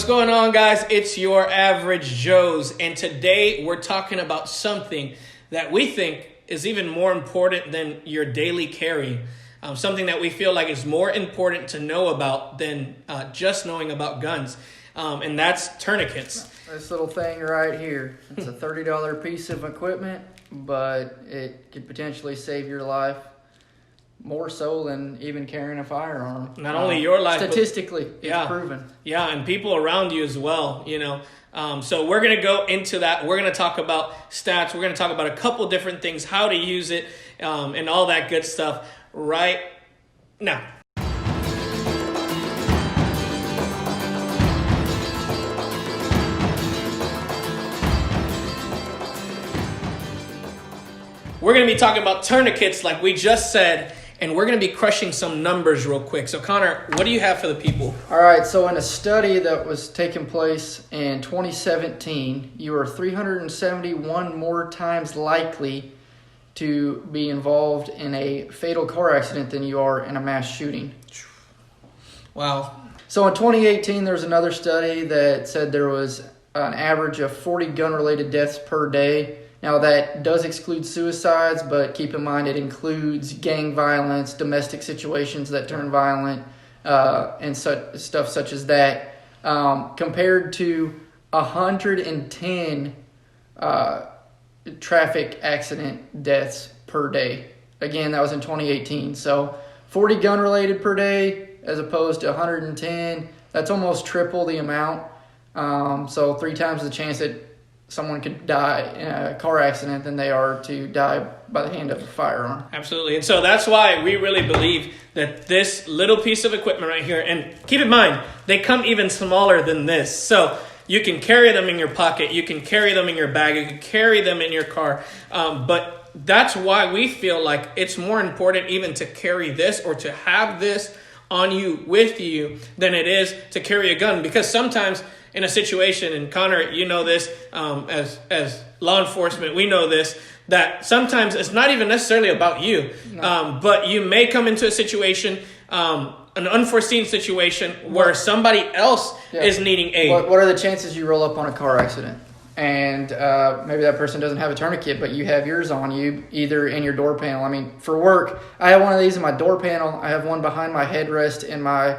What's going on, guys? It's your average Joes, and today we're talking about something that we think is even more important than your daily carry. Something that we feel like is more important to know about than just knowing about guns, and that's tourniquets. This little thing right here, it's a $30 piece of equipment, but it could potentially save your life more so than even carrying a firearm. Not only your life, statistically, it's proven. Yeah, and people around you as well, you know. So we're going to go into that. We're going to talk about stats. We're going to talk about a couple different things, how to use it, and all that good stuff right now. We're going to be talking about tourniquets like we just said, and we're going to be crushing some numbers real quick. So, Connor, what do you have for the people? All right, so in a study that was taking place in 2017, you are 371 more times likely to be involved in a fatal car accident than you are in a mass shooting. Wow. So in 2018, there was another study that said there was an average of 40 gun-related deaths per day. Now, that does exclude suicides, but keep in mind it includes gang violence, domestic situations that turn violent, and stuff such as that, compared to 110 traffic accident deaths per day. Again, that was in 2018. So 40 gun-related per day as opposed to 110. That's almost triple the amount. So 3 times the chance that someone could die in a car accident than they are to die by the hand of a firearm. Absolutely. And so that's why we really believe that this little piece of equipment right here, and keep in mind, they come even smaller than this. So you can carry them in your pocket, you can carry them in your bag, you can carry them in your car. But that's why we feel like it's more important even to carry this or to have this on you, with you, than it is to carry a gun. Because sometimes in a situation, and Connor, you know this, as law enforcement, we know this, that sometimes it's not even necessarily about you, but you may come into a situation, an unforeseen situation where somebody else is needing aid. What are the chances you roll up on a car accident and maybe that person doesn't have a tourniquet, but you have yours on you, either in your door panel? I mean, for work, I have one of these in my door panel. I have one behind my headrest in my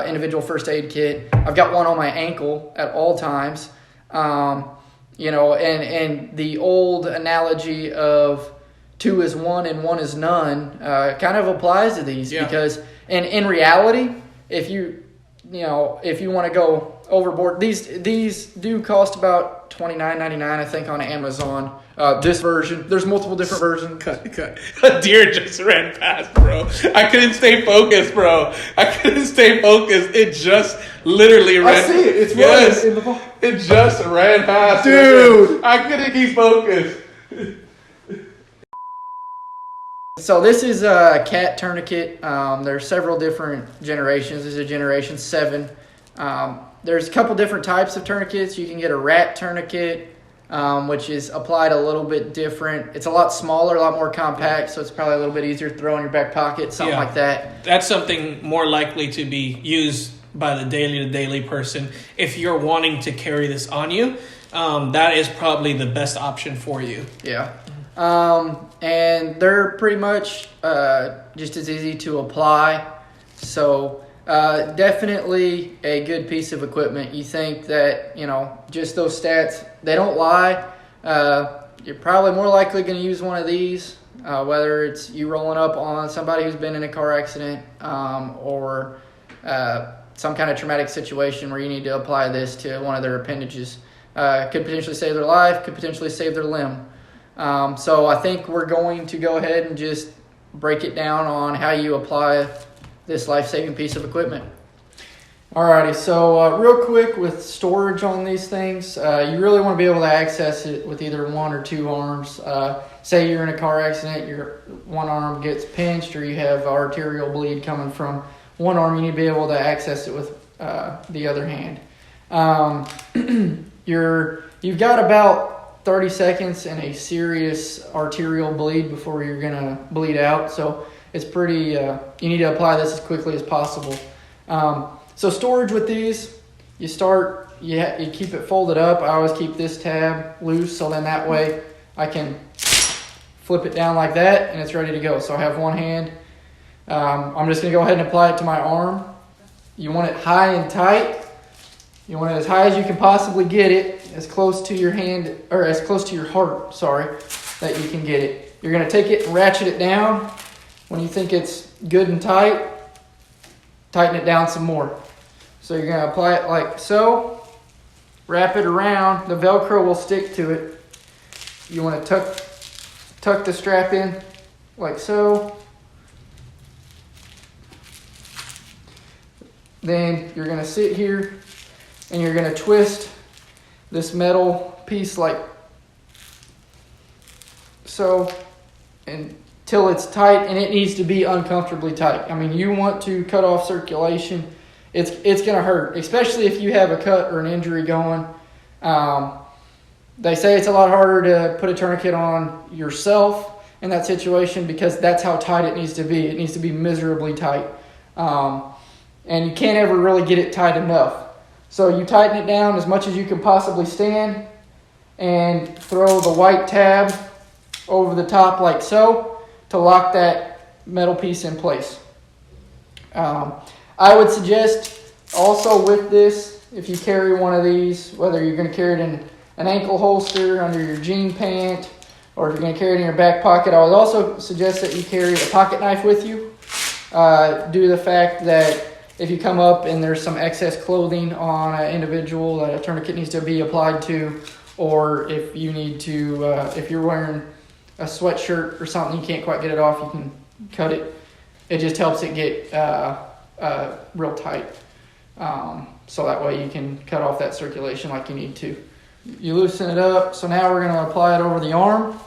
individual first aid kit. I've got one on my ankle at all times. You know, and the old analogy of 2 is 1 and 1 is none kind of applies to these, because in reality, if you want to go overboard, these do cost about $29.99, I think, on Amazon. This version, there's multiple different versions. Cut. A deer just ran past, bro. I couldn't stay focused, bro. It just literally ran. I see it. It's running in the ball. It just ran past, dude. I couldn't keep focused. So this is a cat tourniquet. There's several different generations. This is a generation 7. There's a couple different types of tourniquets. You can get a rat tourniquet, which is applied a little bit different. It's a lot smaller, a lot more compact, so it's probably a little bit easier to throw in your back pocket, something like that. That's something more likely to be used by the daily person. If you're wanting to carry this on you, that is probably the best option for you. Yeah. And they're pretty much just as easy to apply. So definitely a good piece of equipment. You think that, just those stats, they don't lie. You're probably more likely going to use one of these, whether it's you rolling up on somebody who's been in a car accident, or some kind of traumatic situation where you need to apply this to one of their appendages. Could potentially save their life, could potentially save their limb. So I think we're going to go ahead and just break it down on how you apply this life-saving piece of equipment. Alrighty, so real quick with storage on these things, you really want to be able to access it with either 1 or 2 arms. Say you're in a car accident, your one arm gets pinched, or you have arterial bleed coming from one arm, you need to be able to access it with the other hand. You've got about 30 seconds and a serious arterial bleed before you're going to bleed out. So it's pretty, you need to apply this as quickly as possible. So storage with these, you start you keep it folded up. I always keep this tab loose, so then that way I can flip it down like that and it's ready to go. So I have one hand. I'm just going to go ahead and apply it to my arm. You want it high and tight. You want it as high as you can possibly get it, as close to your hand, or as close to your heart, that you can get it. You're going to take it and ratchet it down. When you think it's good and tight, tighten it down some more. So you're going to apply it like so. Wrap it around. The Velcro will stick to it. You want to tuck the strap in like so. Then you're going to sit here and you're going to twist this metal piece like so until it's tight, and it needs to be uncomfortably tight. I mean, you want to cut off circulation. It's going to hurt, especially if you have a cut or an injury going. They say it's a lot harder to put a tourniquet on yourself in that situation because that's how tight it needs to be. It needs to be miserably tight. And you can't ever really get it tight enough. So you tighten it down as much as you can possibly stand and throw the white tab over the top like so to lock that metal piece in place. I would suggest also with this, if you carry one of these, whether you're going to carry it in an ankle holster, under your jean pant, or if you're going to carry it in your back pocket, I would also suggest that you carry a pocket knife with you due to the fact that if you come up and there's some excess clothing on an individual that a tourniquet needs to be applied to, or if you need to, if you're wearing a sweatshirt or something, you can't quite get it off, you can cut it. It just helps it get real tight. So that way you can cut off that circulation like you need to. You loosen it up. So now we're going to apply it over the arm.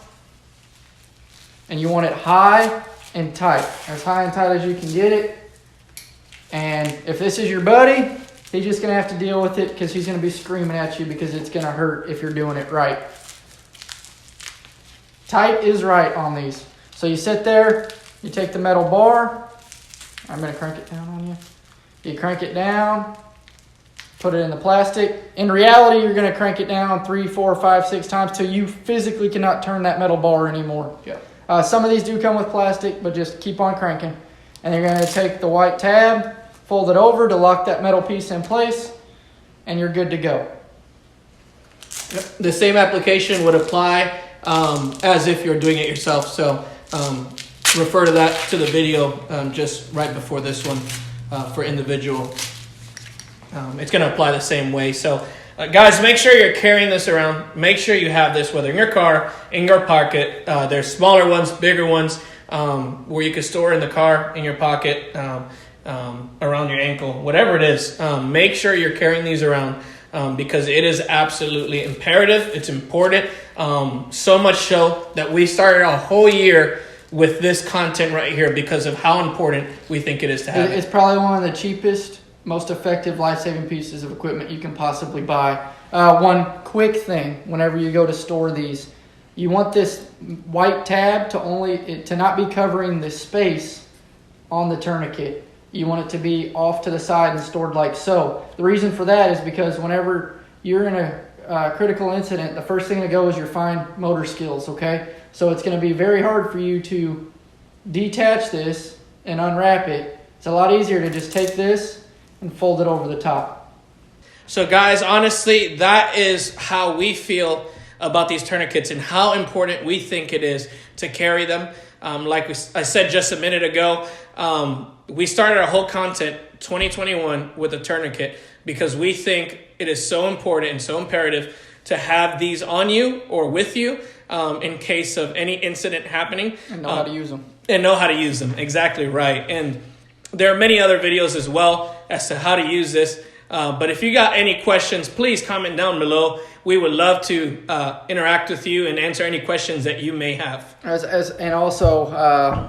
And you want it high and tight. As high and tight as you can get it. And if this is your buddy, he's just going to have to deal with it because he's going to be screaming at you because it's going to hurt if you're doing it right. Tight is right on these. So you sit there, you take the metal bar. I'm going to crank it down on you. You crank it down, put it in the plastic. In reality, you're going to crank it down 3, 4, 5, 6 times till you physically cannot turn that metal bar anymore. Yeah. Some of these do come with plastic, but just keep on cranking. And you're going to take the white tab, fold it over to lock that metal piece in place, and you're good to go. The same application would apply as if you're doing it yourself. So refer to the video just right before this one for individual. It's going to apply the same way. So guys, make sure you're carrying this around. Make sure you have this, whether in your car, in your pocket. There's smaller ones, bigger ones, where you can store in the car, in your pocket, around your ankle, whatever it is. Make sure you're carrying these around because it is absolutely imperative. It's important. So much so that we started a whole year with this content right here because of how important we think it is to have it. It's probably one of the cheapest, most effective life-saving pieces of equipment you can possibly buy. One quick thing, whenever you go to store these, you want this white tab to not be covering the space on the tourniquet. You want it to be off to the side and stored like so. The reason for that is because whenever you're in a critical incident, the first thing to go is your fine motor skills, okay? So it's going to be very hard for you to detach this and unwrap it. It's a lot easier to just take this and fold it over the top. So guys, honestly, that is how we feel about these tourniquets and how important we think it is to carry them. Like I said just a minute ago, we started our whole content 2021 with a tourniquet because we think it is so important and so imperative to have these on you or with you in case of any incident happening. And know how to use them. And know how to use them. Exactly right. And there are many other videos as well as to how to use this. But if you got any questions, please comment down below. We would love to interact with you and answer any questions that you may have. And also,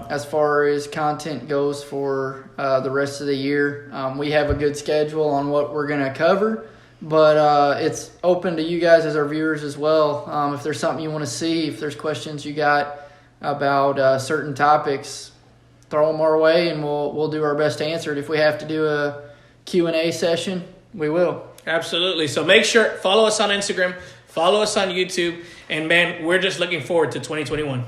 as far as content goes for the rest of the year, we have a good schedule on what we're going to cover. But it's open to you guys as our viewers as well. If there's something you want to see, if there's questions you got about certain topics, throw them our way and we'll do our best to answer it. If we have to do a Q&A session, We will. Absolutely. So make sure, follow us on Instagram, follow us on YouTube, and man, we're just looking forward to 2021.